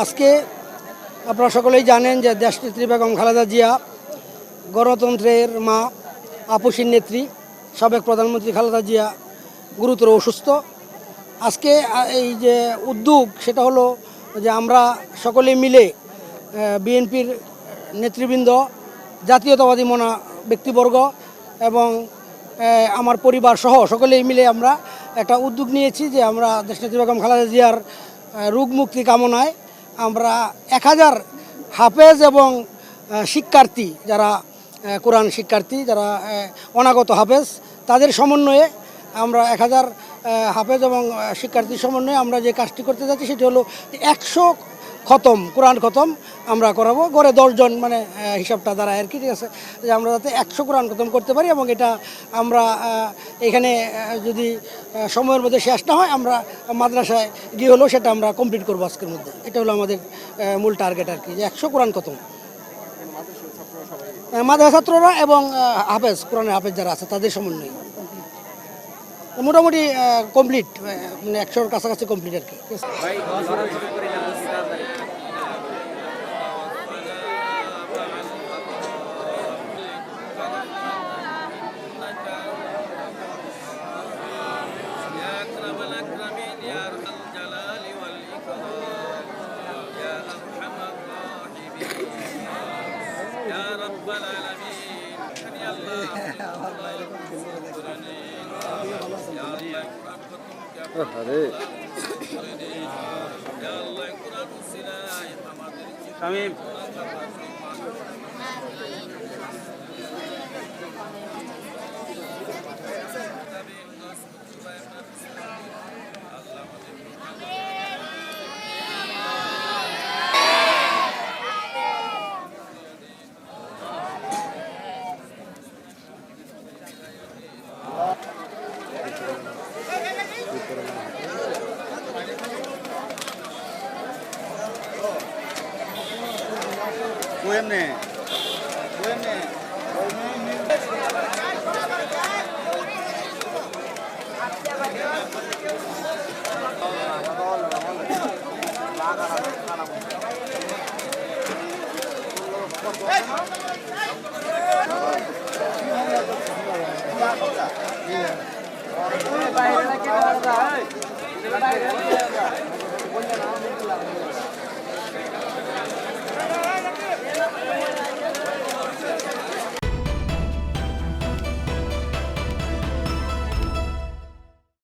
আজকে আপনারা সকলেই জানেন যে দেশনেত্রী বেগম খালেদা জিয়া, গণতন্ত্রের মা, আপসীর নেত্রী, সাবেক প্রধানমন্ত্রী খালেদা জিয়া গুরুতর অসুস্থ। আজকে এই যে উদ্যোগ, সেটা হলো যে আমরা সকলে মিলে বিএনপির নেতৃবৃন্দ, জাতীয়তাবাদী মনা ব্যক্তিবর্গ এবং আমার পরিবার সহ সকলেই মিলে আমরা একটা উদ্যোগ নিয়েছি যে আমরা দেশনেত্রী বেগম খালেদা জিয়ার রোগ মুক্তি কামনায় আমরা 1000 হাফেজ এবং শিক্ষার্থী, যারা কোরআন শিক্ষার্থী, যারা অনাগত হাফেজ, তাদের সমন্বয়ে আমরা 1000 হাফেজ এবং শিক্ষার্থীর সমন্বয়ে আমরা যে কাজটি করতে যাচ্ছি সেটি হলো 100 খতম, কোরআন খতম আমরা করাবো। গড়ে 10 জন, মানে হিসাবটা দাঁড়ায় আর কি, ঠিক আছে, যে আমরা যাতে 100 কোরআন খতম করতে পারি। এবং এটা আমরা এখানে যদি সময়ের মধ্যে শেষ না হয়, আমরা মাদ্রাসায় গিয়ে হলেও সেটা আমরা কমপ্লিট করবো আজকের মধ্যে। এটা হলো আমাদের মূল টার্গেট আর কি, যে 100 কোরআন খতম। মাদ্রাসা ছাত্ররা এবং হাফেজ, কোরআনের হাফেজ যারা আছে তাদের সমন্বয়ে মোটামুটি কমপ্লিট, মানে 100-র কাছাকাছি কমপ্লিট আর কি। Buemne.